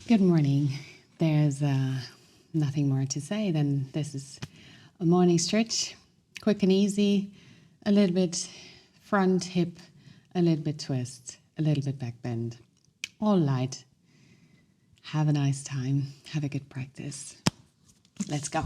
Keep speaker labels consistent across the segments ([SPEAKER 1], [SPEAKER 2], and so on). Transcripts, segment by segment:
[SPEAKER 1] Good morning. There's nothing more to say than this is a morning stretch, quick and easy, a little bit front hip, a little bit twist, a little bit back bend, all light. Have a nice time. Have a good practice. Let's go.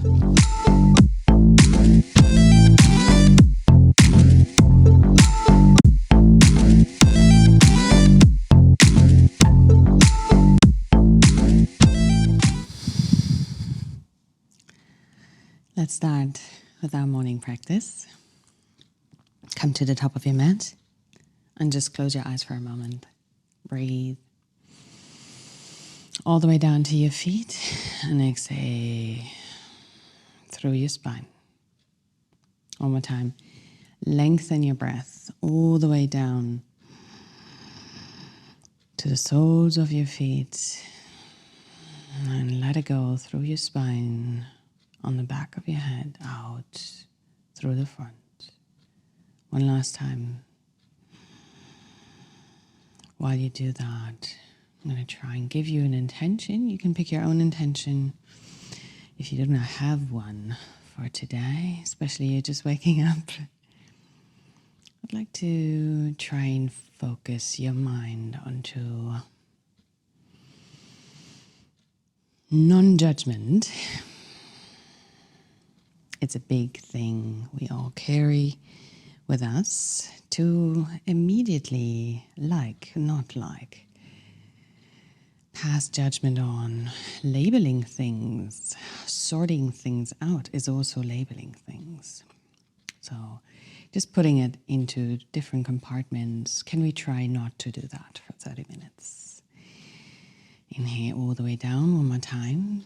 [SPEAKER 1] Let's start with our morning practice. Come to the top of your mat and just close your eyes for a moment. Breathe all the way down to your feet and exhale through your spine. One more time. Lengthen your breath all the way down to the soles of your feet and let it go through your spine, on the back of your head, out through the front. One last time. While you do that, I'm going to try and give you an intention. You can pick your own intention if you do not have one for today, especially you're just waking up. I'd like to try and focus your mind onto non-judgment. It's a big thing we all carry with us to immediately not like. Pass judgment on. Labeling things, sorting things out is also labeling things. So just putting it into different compartments. Can we try not to do that for 30 minutes? Inhale all the way down one more time.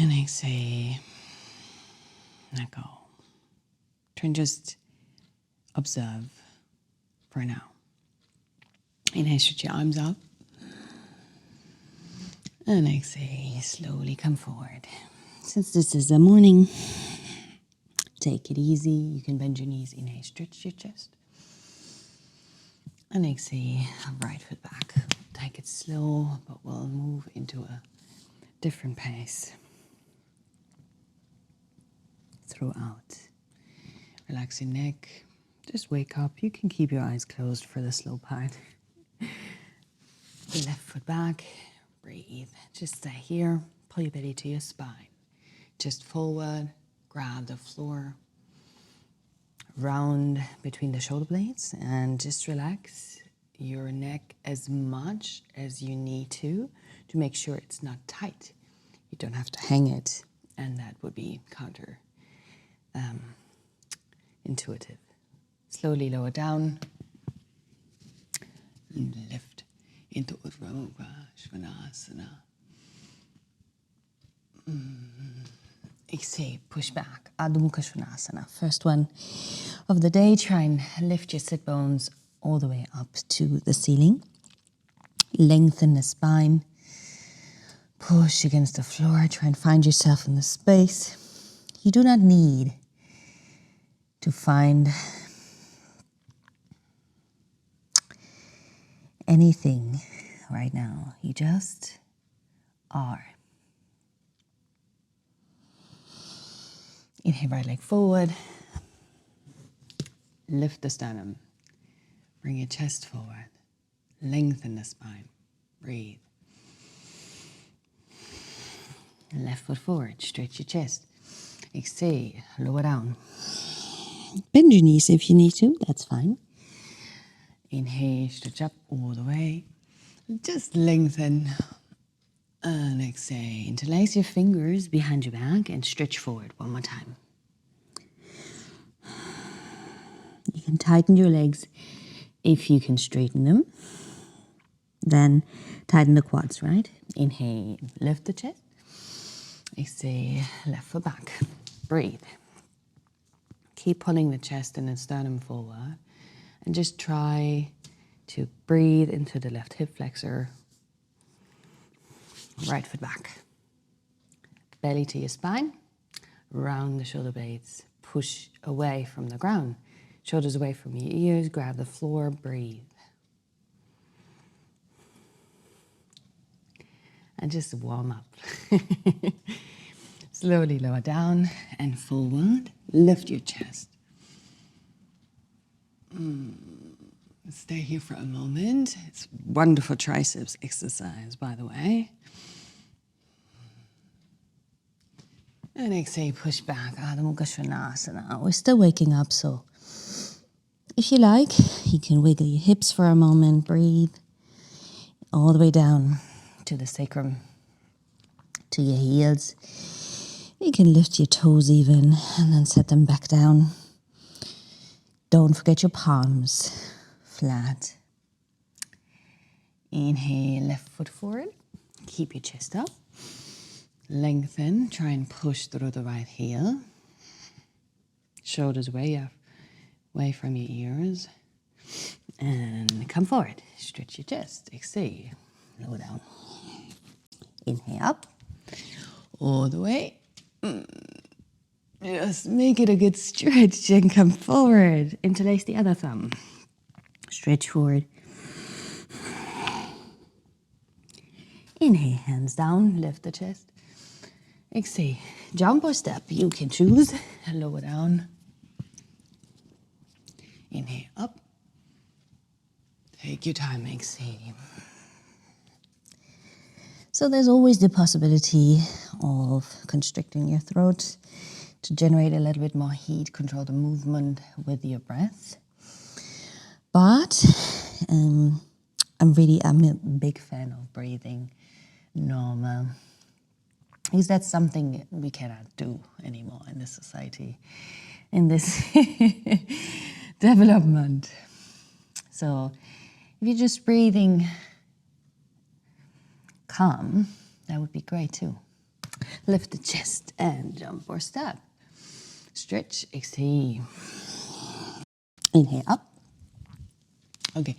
[SPEAKER 1] And exhale, let go. Try and just observe for now. Inhale, stretch your arms up. And exhale, slowly come forward. Since this is the morning, take it easy. You can bend your knees. Inhale, stretch your chest. And exhale, right foot back. Take it slow, but we'll move into a different pace throughout. Relax your neck. Just wake up. You can keep your eyes closed for the slow part. Left foot back. Breathe. Just stay here. Pull your belly to your spine. Just forward. Grab the floor. Round between the shoulder blades and just relax your neck as much as you need to make sure it's not tight. You don't have to hang it, and that would be counter intuitive. Slowly lower down and lift into Svanasana. Exhale, push back, Adho Mukha Svanasana. First one of the day, try and lift your sit bones all the way up to the ceiling. Lengthen the spine. Push against the floor, try and find yourself in the space. You do not need to find anything right now. You just are. Inhale, right leg forward. Lift the sternum. Bring your chest forward. Lengthen the spine. Breathe. Left foot forward. Stretch your chest. Exhale. Lower down. Bend your knees if you need to. That's fine. Inhale. Stretch up all the way. Just lengthen. And exhale. Interlace your fingers behind your back and stretch forward one more time. You can tighten your legs if you can straighten them. Then tighten the quads, right? Inhale, lift the chest. Exhale, left foot back. Breathe. Keep pulling the chest and the sternum forward. And just try to breathe into the left hip flexor. Right foot back. Belly to your spine. Round the shoulder blades. Push away from the ground. Shoulders away from your ears. Grab the floor. Breathe. and just warm up. Slowly lower down and forward. Lift your chest. Stay here for a moment. It's wonderful triceps exercise, by the way. And exhale, push back. Adho Mukha Svanasana. We're still waking up, so if you like, you can wiggle your hips for a moment. Breathe all the way down to the sacrum, to your heels. You can lift your toes even and then set them back down. Don't forget your palms flat. Inhale, left foot forward. Keep your chest up. Lengthen. Try and push through the right heel. Shoulders way up, away from your ears. And come forward. Stretch your chest. Exhale. Lower down. Inhale up. All the way. Just make it a good stretch and come forward. Interlace the other thumb. Stretch forward. Inhale, hands down, lift the chest. Exhale, jump or step, you can choose. Lower down. Inhale, up. Take your time, exhale. So there's always the possibility of constricting your throat to generate a little bit more heat, control the movement with your breath. But I'm a big fan of breathing normal, because that's something we cannot do anymore in this society, in this development. So if you're just breathing calm, that would be great too. Lift the chest and jump or step. Stretch, exhale. Inhale up. Okay,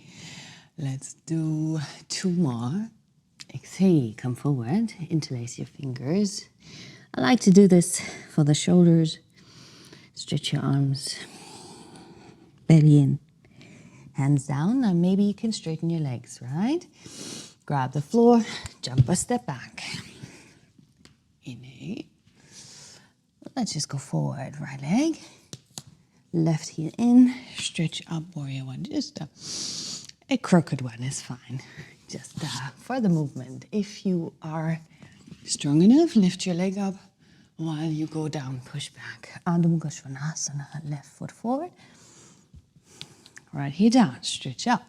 [SPEAKER 1] let's do 2 more. Exhale, come forward, interlace your fingers. I like to do this for the shoulders. Stretch your arms, belly in, hands down. Now maybe you can straighten your legs, right? Grab the floor, jump or step back. Inhale. Let's just go forward, right leg. Left heel in, stretch up, warrior one. Just a crooked one is fine. Just for the movement. If you are strong enough, lift your leg up while you go down, push back. Adho Mukha Svanasana, left foot forward. Right heel down, stretch up.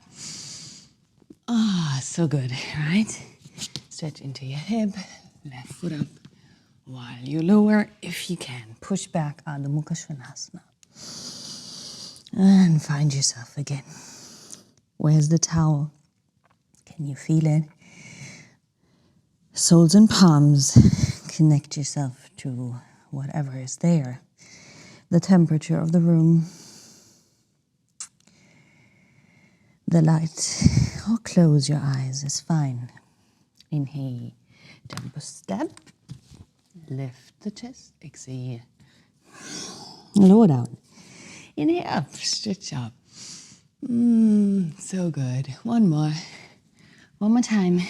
[SPEAKER 1] So good, right? Stretch into your hip, left foot up. While you lower, if you can, push back, Adho Mukha Svanasana. And find yourself again. Where's the towel? Can you feel it? Soles and palms. Connect yourself to whatever is there. The temperature of the room. The light. Or close your eyes, it's fine. Inhale, jump a step. Lift the chest, exhale. Lower down. Inhale up, stretch up. So good. One more time.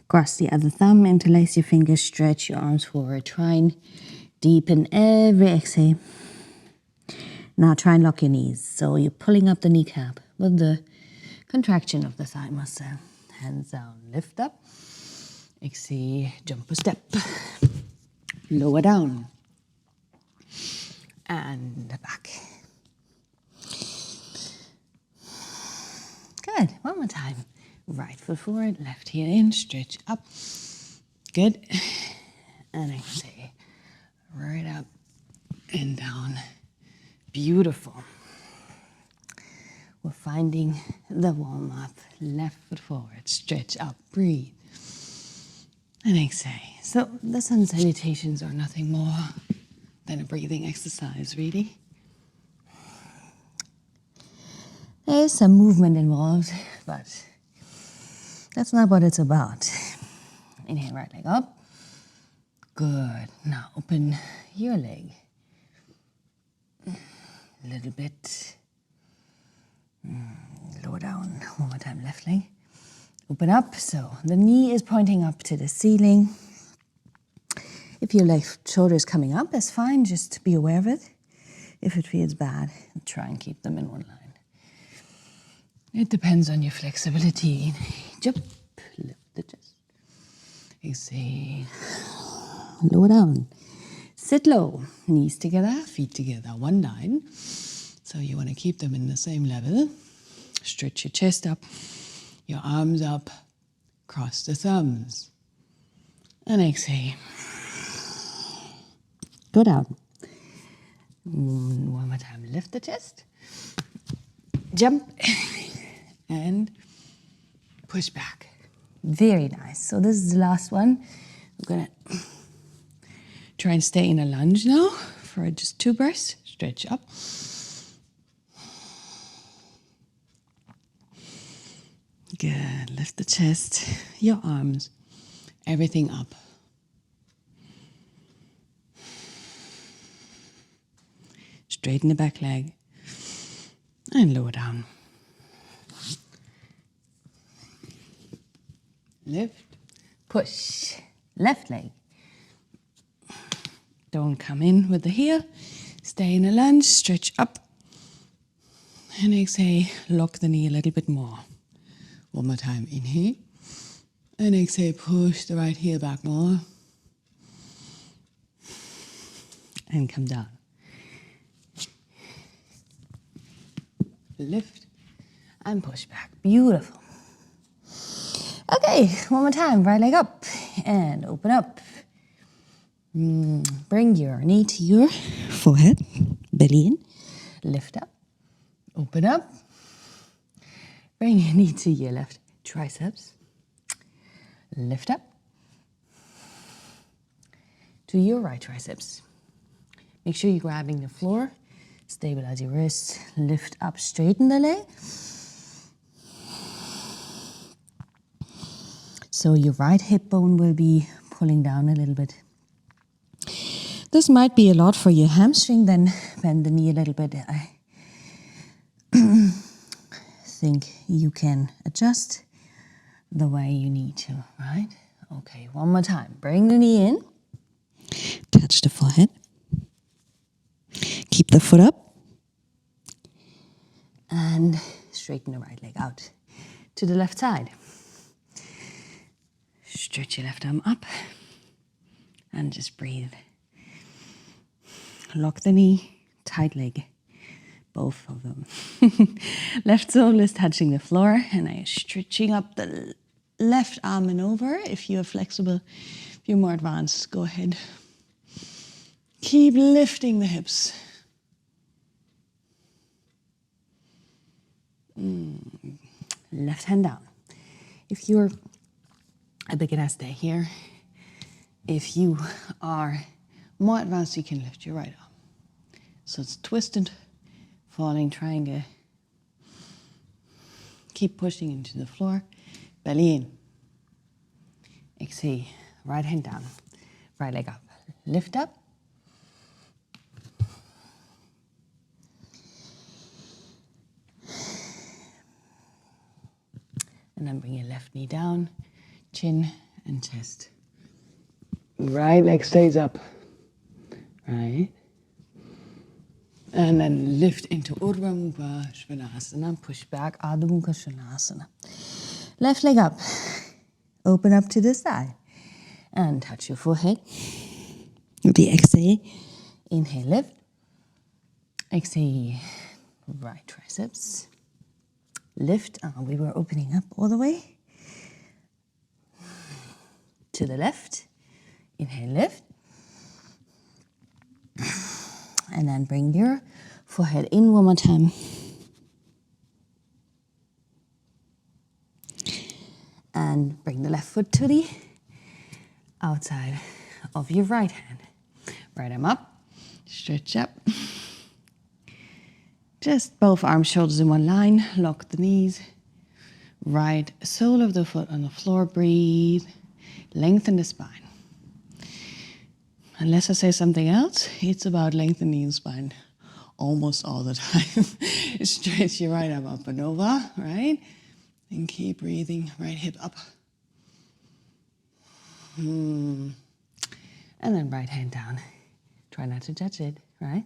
[SPEAKER 1] Cross the other thumb, interlace your fingers, stretch your arms forward. Try and deepen every exhale. Now try and lock your knees. So you're pulling up the kneecap with the contraction of the thigh muscle. Hands down, lift up. Exhale, jump a step. Lower down. And back. Good. One more time. Right foot forward, left heel in, stretch up. Good. And exhale. Right up and down. Beautiful. We're finding the warm up. Left foot forward, stretch up, breathe. And exhale. So the sun salutations are nothing more than a breathing exercise, really. There's some movement involved, but that's not what it's about. Inhale, right leg up. Good. Now open your leg. A little bit. Lower down. One more time, left leg. Open up, so the knee is pointing up to the ceiling. If your left shoulder is coming up, that's fine, just be aware of it. If it feels bad, try and keep them in one line. It depends on your flexibility. Jump, lift the chest. Exhale, lower down. Sit low, knees together, feet together, one line. So you want to keep them in the same level. Stretch your chest up, your arms up, cross the thumbs. And exhale. Go down. One more time, lift the chest. Jump and push back. Very nice. So this is the last one. I'm gonna try and stay in a lunge now for just 2 breaths. Stretch up. Good. Lift the chest, your arms, everything up. Straighten the back leg and lower down. Lift, push, left leg. Don't come in with the heel. Stay in a lunge, stretch up. And exhale, lock the knee a little bit more. One more time, inhale. And exhale, push the right heel back more. And come down. Lift and push back. Beautiful. Okay, one more time. Right leg up and open up. Bring your knee to your forehead, belly in. Lift up, open up. Bring your knee to your left triceps. Lift up to your right triceps. Make sure you're grabbing the floor. Stabilize your wrists. Lift up, straighten the leg. So your right hip bone will be pulling down a little bit. This might be a lot for your hamstring, then bend the knee a little bit. I think you can adjust the way you need to, right? Okay, one more time. Bring the knee in. Touch the forehead. Keep the foot up. And straighten the right leg out to the left side. Stretch your left arm up and just breathe. Lock the knee, tight leg, both of them. Left sole is touching the floor and I'm stretching up the left arm and over. If you're flexible, if you're more advanced, go ahead. Keep lifting the hips. Left hand down. If you're a beginner, stay here. If you are more advanced, you can lift your right arm. So it's twisted, falling triangle. Keep pushing into the floor. Belly in. Exhale. Right hand down. Right leg up. Lift up. And then bring your left knee down. Chin and chest. Right leg stays up. Right. And then lift into Urdhva Mukha Svanasana. Push back, Adho Mukha Svanasana. Left leg up. Open up to the side. And touch your forehead. With the exhale. Inhale, lift. Exhale, right triceps. Lift. We were opening up all the way. To the left. Inhale, lift. And then bring your forehead in one more time. And bring the left foot to the outside of your right hand. Right arm up, stretch up. Just both arms, shoulders in one line. Lock the knees. Right sole of the foot on the floor. Breathe. Lengthen the spine. Unless I say something else, it's about lengthening the spine almost all the time. Stretch your right arm up and over, right? And keep breathing, right hip up. And then right hand down. Try not to touch it, right?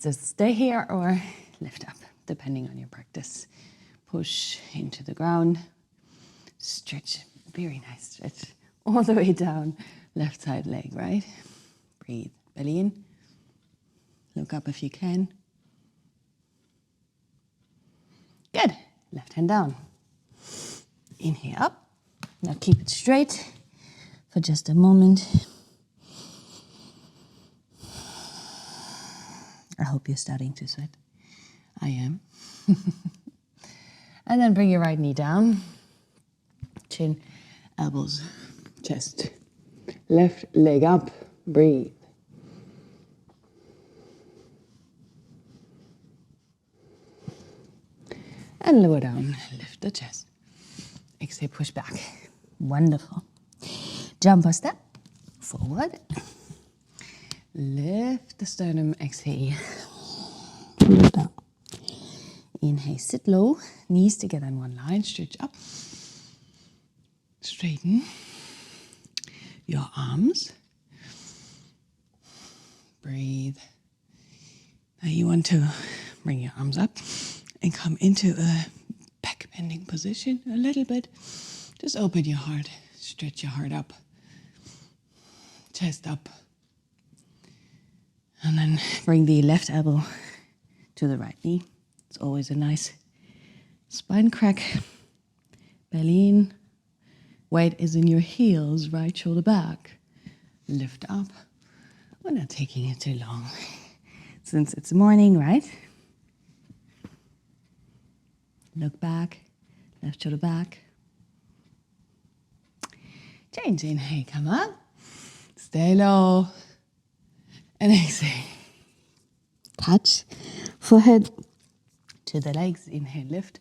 [SPEAKER 1] Just stay here or lift up, depending on your practice. Push into the ground. Stretch, very nice stretch. All the way down, left side leg, right? Breathe, belly in. Look up if you can. Good, left hand down. Inhale up. Now keep it straight for just a moment. I hope you're starting to sweat. I am. And then bring your right knee down. Chin, elbows, chest. Left leg up. Breathe. And lower down. Lift the chest. Exhale, push back. Wonderful. Jump a step forward. Lift the sternum, exhale. Look down. Inhale, sit low. Knees together in one line. Stretch up. Straighten your arms. Breathe. Now you want to bring your arms up and come into a back bending position a little bit. Just open your heart. Stretch your heart up. Chest up. And then bring the left elbow to the right knee. It's always a nice spine crack. Belly in. Weight is in your heels, right shoulder back. Lift up. We're not taking it too long. Since it's morning, right? Look back. Left shoulder back. Change. Inhale, come up. Stay low. And exhale. Touch. Forehead to the legs. Inhale, lift.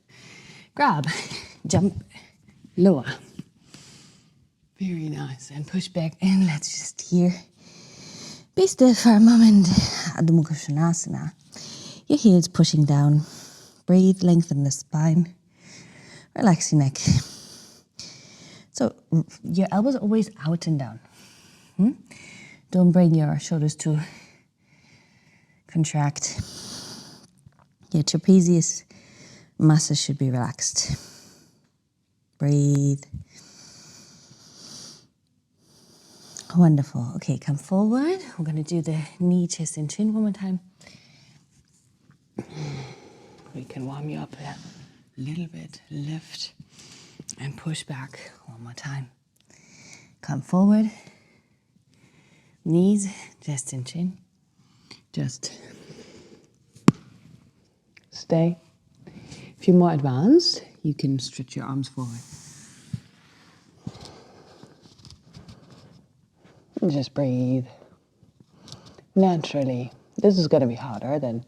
[SPEAKER 1] Grab. Jump. Lower. Very nice. And push back. And let's just here. Be still for a moment. Adho Mukha Svanasana. Your heels pushing down. Breathe. Lengthen the spine. Relax your neck. So your elbows are always out and down. Don't bring your shoulders to contract. Your trapezius muscles should be relaxed. Breathe. Wonderful. Okay, come forward. We're going to do the knee, chest, and chin one more time. We can warm you up a little bit. Lift and push back one more time. Come forward. Knees, chest, and chin. Just stay. If you're more advanced, you can stretch your arms forward. And just breathe naturally. This is going to be harder than,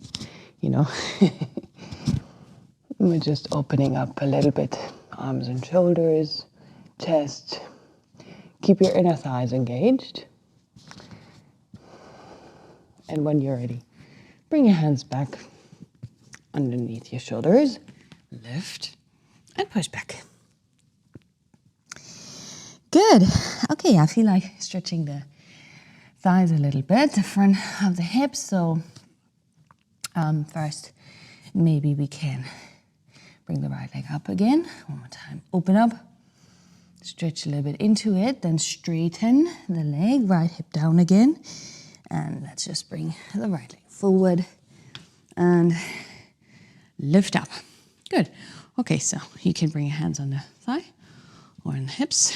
[SPEAKER 1] We're just opening up a little bit. Arms and shoulders, chest. Keep your inner thighs engaged. And when you're ready, bring your hands back underneath your shoulders. Lift and push back. Good. Okay, I feel like stretching the thighs a little bit, the front of the hips. So first, maybe we can bring the right leg up again. One more time. Open up. Stretch a little bit into it. Then straighten the leg. Right hip down again. And let's just bring the right leg forward. And lift up. Good. Okay, so you can bring your hands on the thigh or on the hips.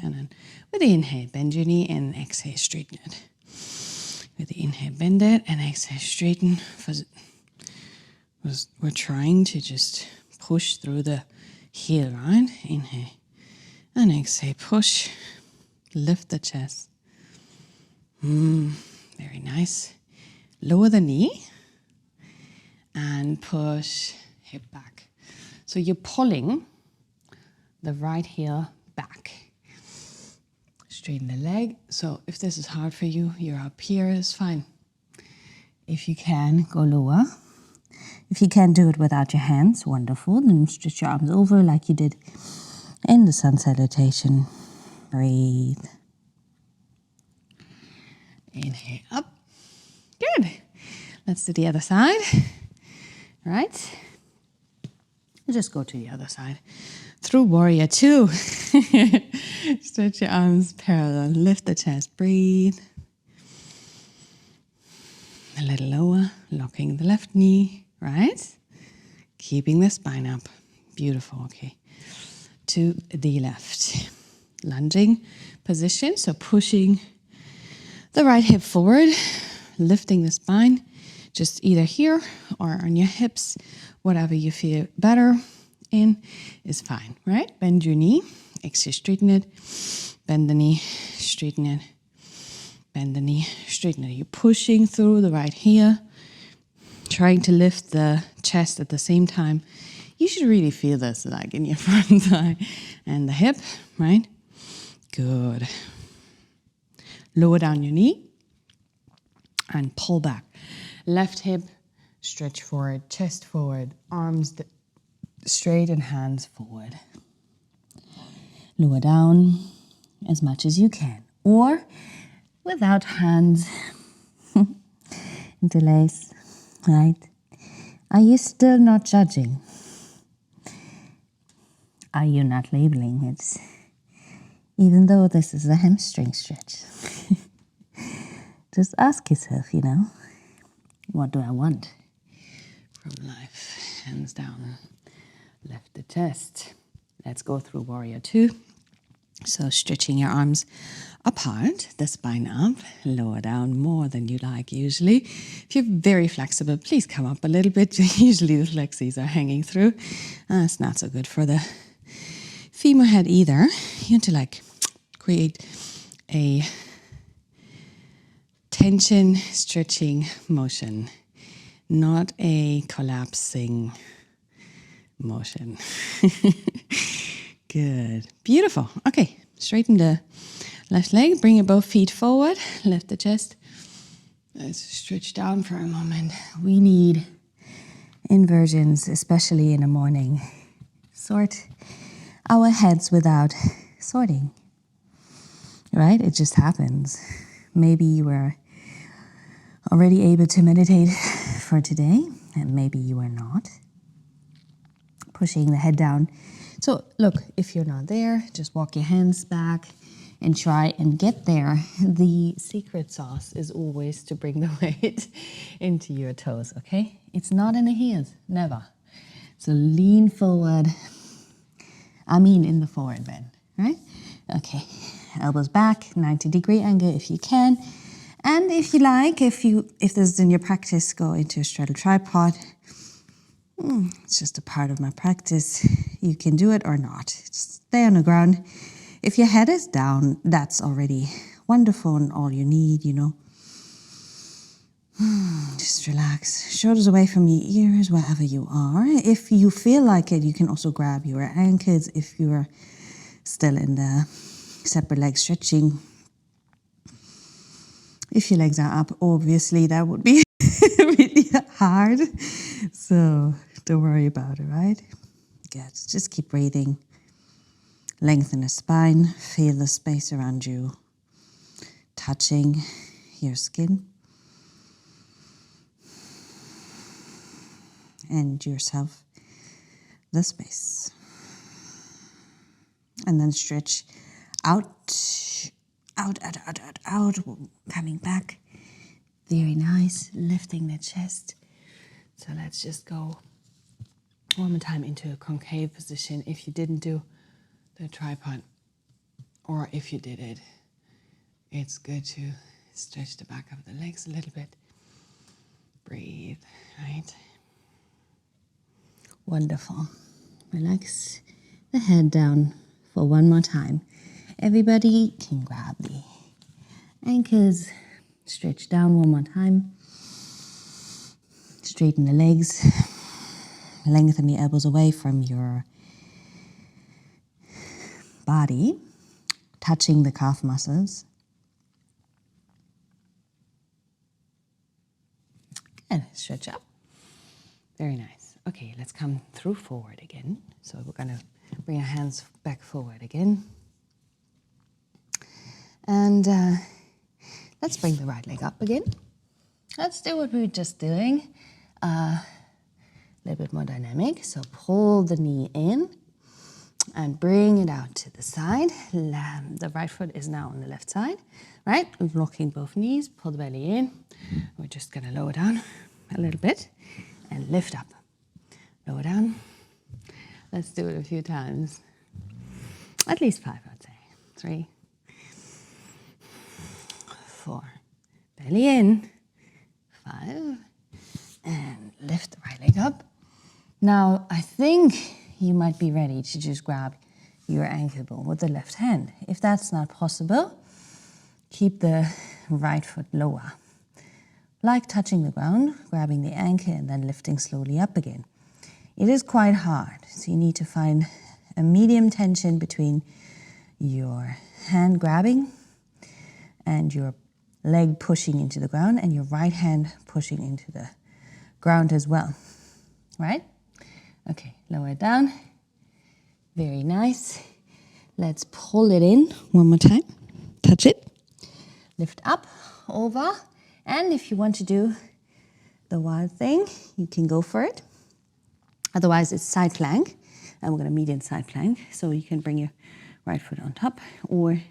[SPEAKER 1] And then with the inhale, bend your knee and exhale, straighten it. With the inhale, bend it and exhale, straighten. We're trying to just push through the heel, right? Inhale and exhale, push. Lift the chest. Very nice. Lower the knee and push hip back. So you're pulling the right heel back. Straighten the leg. So if this is hard for you, you're up here, it's fine. If you can, go lower.
[SPEAKER 2] If you can't do it without your hands, wonderful. Then stretch your arms over like you did in the sun salutation. Breathe.
[SPEAKER 1] Inhale up. Good. Let's do the other side. Right? Just go to the other side. Through warrior two. Stretch your arms parallel. Lift the chest. Breathe. A little lower. Locking the left knee. Right? Keeping the spine up. Beautiful. Okay. To the left. Lunging position. So pushing the right hip forward. Lifting the spine. Just either here or on your hips. Whatever you feel better in is fine, right? Bend your knee, exhale, straighten it, bend the knee, straighten it, bend the knee, straighten it. You're pushing through the right here, trying to lift the chest at the same time. You should really feel this like in your front thigh and the hip, right? Good. Lower down your knee and pull back. Left hip, stretch forward, chest forward, arms straight and hands forward. Lower down as much as you can. Or without hands.
[SPEAKER 2] Interlace, right? Are you still not judging? Are you not labeling it? Even though this is a hamstring stretch. Just ask yourself, what do I want
[SPEAKER 1] from life? Hands down. Lift the chest. Let's go through warrior two. So stretching your arms apart, the spine up, lower down more than you like usually. If you're very flexible, please come up a little bit. Usually the flexies are hanging through. It's not so good for the femur head either. You want to create a tension stretching motion, not a collapsing motion. Good. Beautiful. Okay. Straighten the left leg. Bring your both feet forward. Lift the chest. Let's stretch down for a moment.
[SPEAKER 2] We need inversions, especially in the morning. Sort our heads without sorting. Right? It just happens. Maybe you were already able to meditate for today, and maybe you are not. Pushing the head down. So look, if you're not there, just walk your hands back and try and get there. The secret sauce is always to bring the weight into your toes, okay? It's not in the heels, never. So lean forward. In the forward bend, right? Okay, elbows back, 90-degree angle if you can. And if you like, if this is in your practice, go into a straddle tripod. It's just a part of my practice. You can do it or not. Just stay on the ground. If your head is down, that's already wonderful and all you need, Just relax. Shoulders away from your ears, wherever you are. If you feel like it, you can also grab your ankles if you're still in the separate leg stretching. If your legs are up, obviously that would be really hard. So don't worry about it, right? Good. Just keep breathing. Lengthen the spine. Feel the space around you touching your skin. And yourself, the space. And then stretch out, coming back. Very nice, lifting the chest. So let's just go one more time into a concave position. If you didn't do the tripod, or if you did it, it's good to stretch the back of the legs a little bit. Breathe, right? Wonderful. Relax the head down for one more time. Everybody can grab the ankles, stretch down one more time. Straighten the legs. Lengthen the elbows away from your body, touching the calf muscles. Good. Stretch up.
[SPEAKER 1] Very nice. Okay, let's come through forward again. So we're going to bring our hands back forward again. And let's bring the right leg up again. Let's do what we were just doing. A little bit more dynamic. So pull the knee in and bring it out to the side. The right foot is now on the left side, right? We're locking both knees, pull the belly in. We're just gonna lower down a little bit and lift up. Lower down. Let's do it a few times. At least 5, I'd say. 3, 4. Belly in. 5. And lift the right leg up. Now, I think you might be ready to just grab your ankle bone with the left hand. If that's not possible, keep the right foot lower. Like touching the ground, grabbing the ankle and then lifting slowly up again. It is quite hard, so you need to find a medium tension between your hand grabbing and your leg pushing into the ground and your right hand pushing into the ground as well, right? Okay, lower it down. Very nice. Let's pull it in one more time. Touch it. Lift up, over. And if you want to do the wild thing, you can go for it. Otherwise, it's side plank. And we're going to meet in side plank. So you can bring your right foot on top or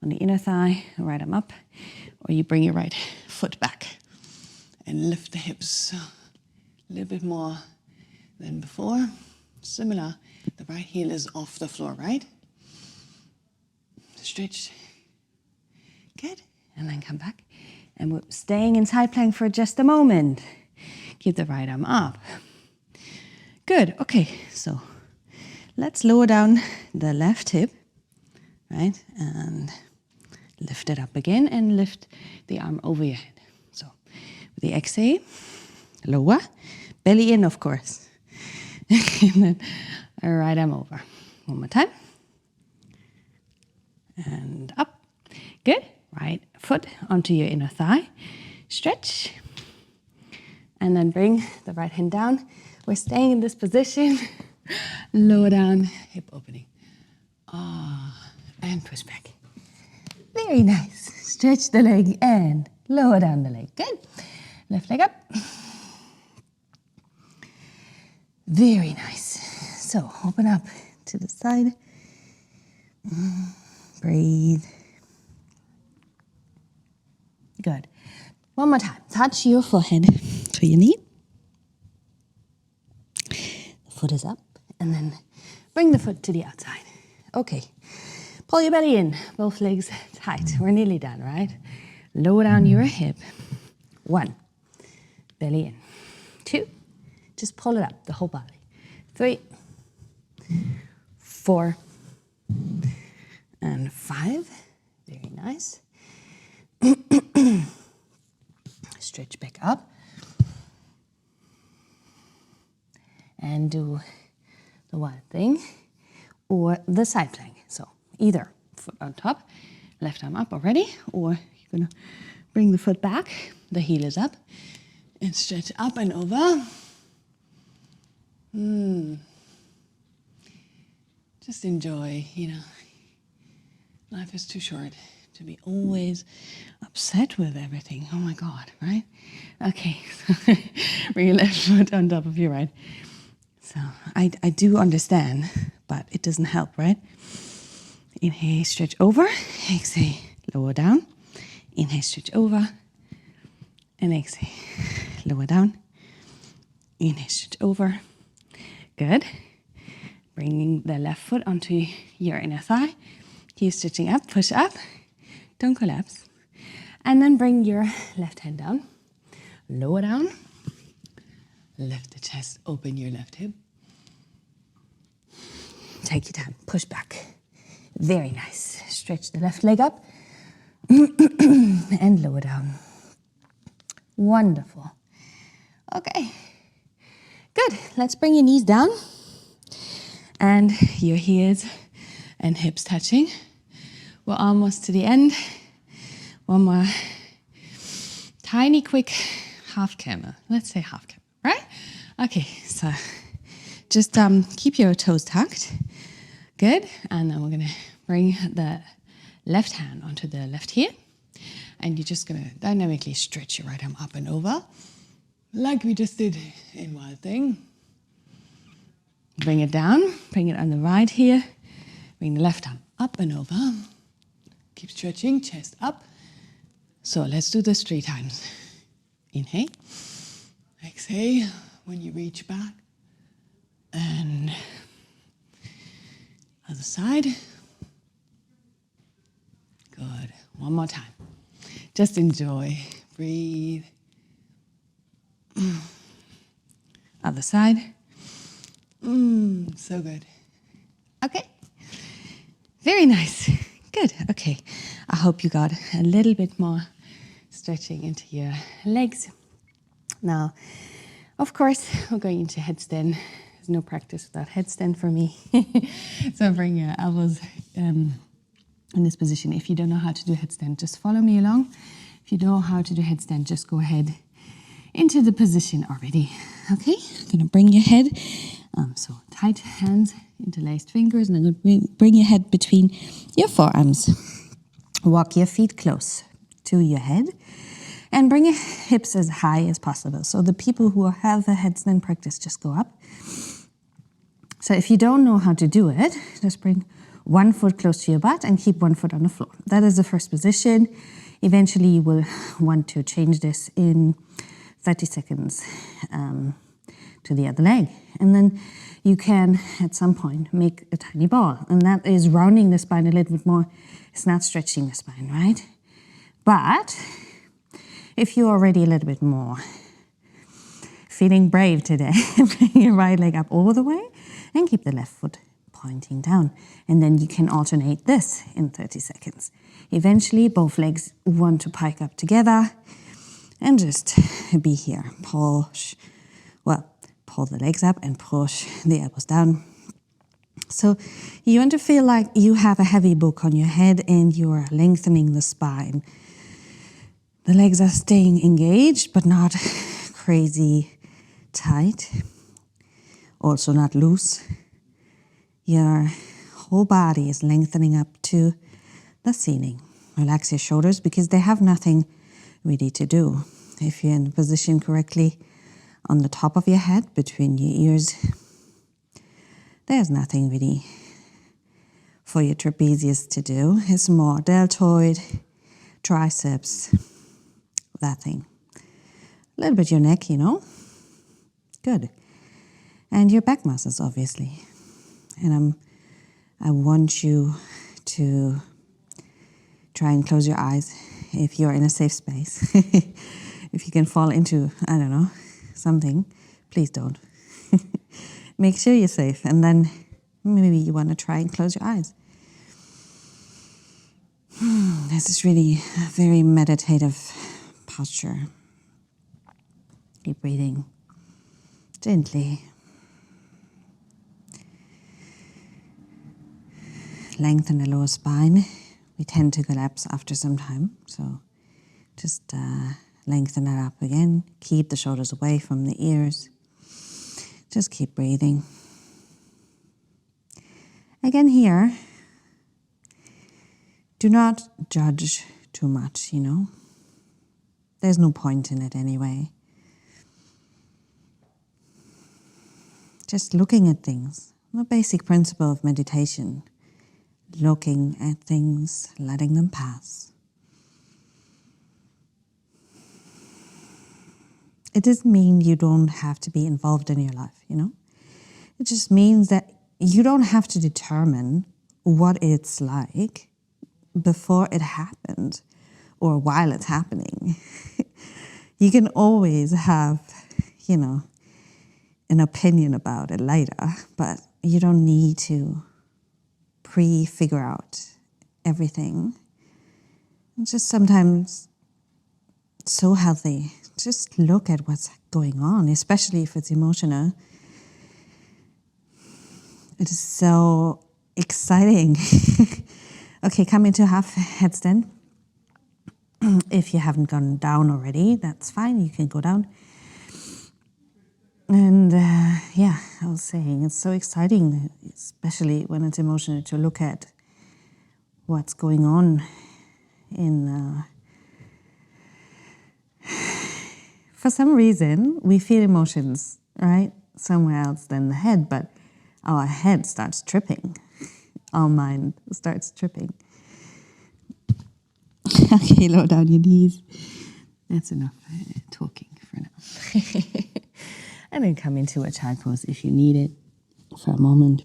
[SPEAKER 1] on the inner thigh, right arm up. Or you bring your right foot back and lift the hips a little bit more than before. Similar, the right heel is off the floor, right? Stretch. Good. And then come back. And we're staying in side plank for just a moment. Keep the right arm up. Good. Okay, so let's lower down the left hip, right? And lift it up again and lift the arm over your head. So with the exhale, lower, belly in, of course. And then right arm over. One more time. And up. Good. Right foot onto your inner thigh. Stretch. And then bring the right hand down. We're staying in this position. Lower down, hip opening. And push back. Very nice. Stretch the leg and lower down the leg. Good. Left leg up. Very nice. So open up to the side. Breathe. Good. One more time. Touch your forehead to your knee. The foot is up. And then bring the foot to the outside. Okay. Pull your belly in. Both legs tight. We're nearly done, right? Lower down your hip. 1. Belly in. 2. Just pull it up, the whole body. 3. 4. And 5. Very nice. Stretch back up. And do the wild thing or the side plank. So either foot on top, left arm up already, or you're gonna bring the foot back, the heel is up, and stretch up and over. Just enjoy, life is too short to be always upset with everything. Oh my God, right? Okay, so bring your left foot on top of your right. So I do understand, but it doesn't help, right? Inhale, stretch over. Exhale, lower down. Inhale, stretch over. And exhale, lower down. Inhale, stretch over. Good. Bringing the left foot onto your inner thigh. Keep stretching up, push up. Don't collapse. And then bring your left hand down. Lower down. Lift the chest, open your left hip. Take your time, push back. Very nice. Stretch the left leg up and lower down. Wonderful. Okay, good. Let's bring your knees down and your heels and hips touching. We're almost to the end. One more tiny, quick half camel. Let's say half camel, right? Okay, so just keep your toes tucked. Good. And then we're going to bring the left hand onto the left heel. And you're just going to dynamically stretch your right arm up and over, like we just did in Wild Thing. Bring it down, bring it on the right here. Bring the left arm up and over. Keep stretching, chest up. So let's do this 3 times. Inhale. Exhale when you reach back. And other side. Good. One more time. Just enjoy. Breathe. Other side. So good. Okay. Very nice. Good. Okay. I hope you got a little bit more stretching into your legs. Now, of course, we're going into headstand. There's no practice without headstand for me. So bring your elbows in this position. If you don't know how to do headstand, just follow me along. If you know how to do headstand, just go ahead into the position already. Okay, I'm gonna bring your head, so tight hands, interlaced fingers, and I'm gonna bring your head between your forearms. Walk your feet close to your head and bring your hips as high as possible. So the people who have a headstand practice, just go up. So if you don't know how to do it, just bring one foot close to your butt and keep one foot on the floor. That is the first position. Eventually you will want to change this in 30 seconds to the other leg. And then you can, at some point, make a tiny ball. And that is rounding the spine a little bit more. It's not stretching the spine, right? But if you're already a little bit more feeling brave today, bring your right leg up all the way and keep the left foot pointing down. And then you can alternate this in 30 seconds. Eventually, both legs want to pike up together and just be here. Push, pull the legs up and push the elbows down. So you want to feel like you have a heavy book on your head and you're lengthening the spine. The legs are staying engaged, but not crazy tight. Also not loose. Your whole body is lengthening up to the ceiling. Relax your shoulders because they have nothing really to do. If you're in the position correctly on the top of your head, between your ears, there's nothing really for your trapezius to do. It's more deltoid, triceps, that thing. A little bit your neck, you know. Good. And your back muscles, obviously. And I want you to try and close your eyes if you're in a safe space. If you can fall into, I don't know, something, please don't. Make sure you're safe. And then maybe you want to try and close your eyes. This is really a very meditative posture. Keep breathing gently. Lengthen the lower spine. We tend to collapse after some time, so just lengthen it up again. Keep the shoulders away from the ears. Just keep breathing. Again here, do not judge too much, you know. There's no point in it anyway. Just looking at things. The basic principle of meditation. Looking at things, letting them pass. It doesn't mean you don't have to be involved in your life, you know? It just means that you don't have to determine what it's like before it happened or while it's happening. You can always have, you know, an opinion about it later, but you don't need to pre-figure out everything. It's just sometimes so healthy. Just look at what's going on, especially if it's emotional. It is so exciting. Okay, come into half headstand. If you haven't gone down already, that's fine. You can go down.
[SPEAKER 2] And yeah, I was saying it's so exciting, especially when it's emotional, to look at what's going on in. For some reason, we feel emotions, right, somewhere else than the head, but our head starts tripping. Our mind starts tripping. Okay, lower down your knees. That's enough talking for now. And then come into a child pose if you need it for a moment.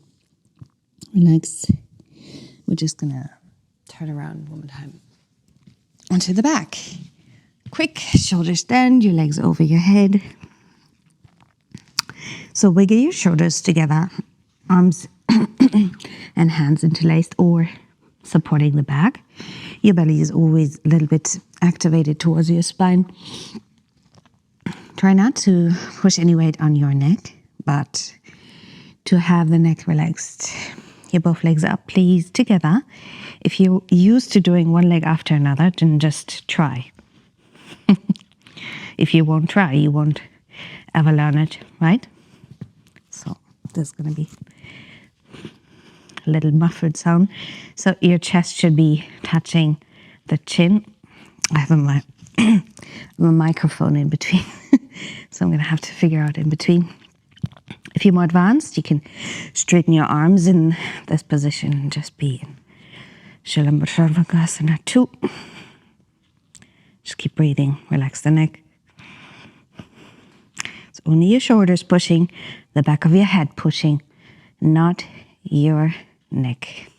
[SPEAKER 2] Relax. We're just gonna turn around one more time onto the back. Quick shoulder stand, your legs over your head. So wiggle your shoulders together, arms and hands interlaced or supporting the back. Your belly is always a little bit activated towards your spine. Try not to push any weight on your neck, but to have the neck relaxed. Your both legs up, please, together. If you're used to doing one leg after another, then just try. If you won't try, you won't ever learn it, right? So there's going to be a little muffled sound. So your chest should be touching the chin. I have a microphone in between, so I'm going to have to figure out in between. If you're more advanced, you can straighten your arms in this position and just be in Shoulderstand 2. Just keep breathing, relax the neck. It's only your shoulders pushing, the back of your head pushing, not your neck.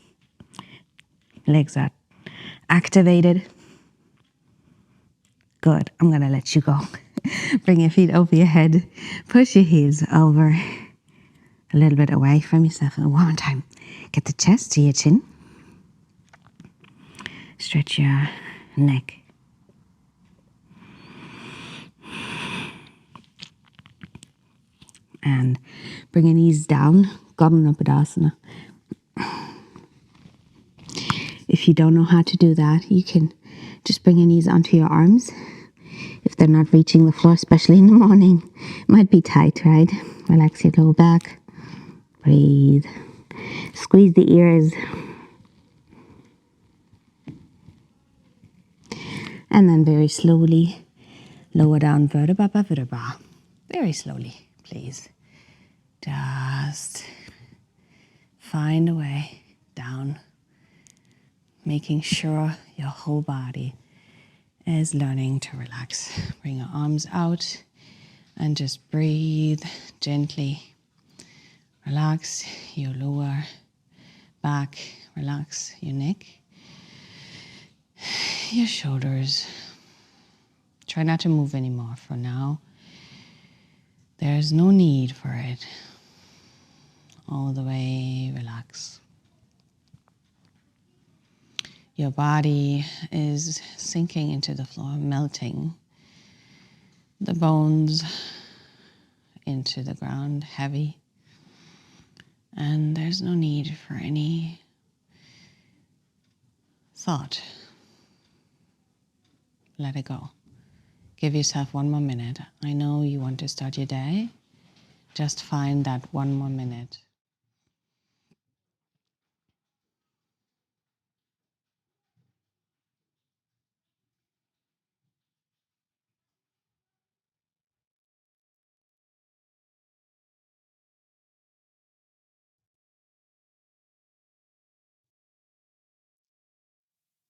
[SPEAKER 2] Legs are activated. Good, I'm gonna let you go. Bring your feet over your head, push your heels over a little bit away from yourself. And one more time, get the chest to your chin. Stretch your neck. And bring your knees down, Karnapidasana. If you don't know how to do that, you can just bring your knees onto your arms. If they're not reaching the floor, especially in the morning, it might be tight, right? Relax your lower back. Breathe. Squeeze the ears. And then very slowly lower down vertebra by vertebra. Very slowly, please. Just find a way down, making sure your whole body is learning to relax. Bring your arms out and just breathe gently. Relax your lower back, relax your neck, your shoulders. Try not to move anymore for now. There's no need for it. All the way relax. Your body is sinking into the floor, melting. The bones into the ground, heavy. And there's no need for any thought. Let it go. Give yourself one more minute. I know you want to start your day. Just find that one more minute.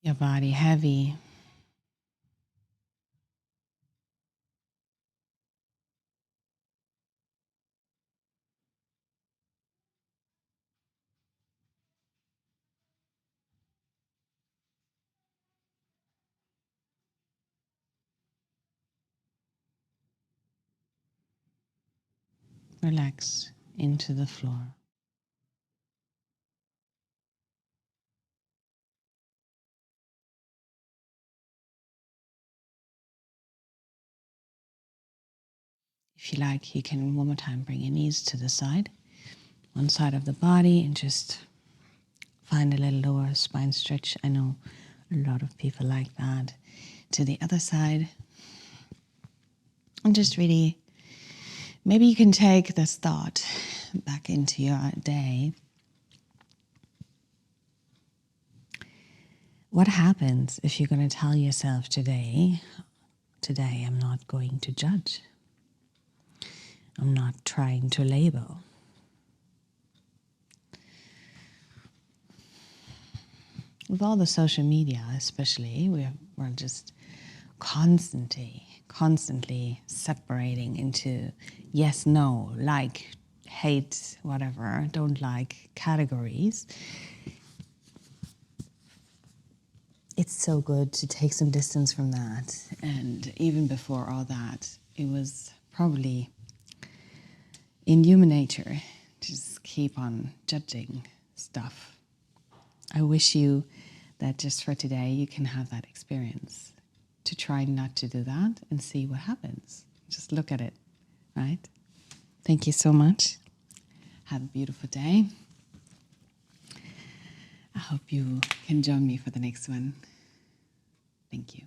[SPEAKER 2] Your body heavy. Relax into the floor. If you like, you can one more time bring your knees to the side, one side of the body, and just find a little lower spine stretch. I know a lot of people like that. To the other side. And just really
[SPEAKER 1] Maybe you can take this thought back into your day. What happens if you're going to tell yourself today I'm not going to judge. I'm not trying to label. With all the social media especially, we're just constantly separating into yes, no, like, hate, whatever, don't like categories. It's so good to take some distance from that. And even before all that, it was probably in human nature to just keep on judging stuff. I wish you that just for today you can have that experience to try not to do that and see what happens. Just look at it, right? Thank you so much. Have a beautiful day. I hope you can join me for the next one. Thank you.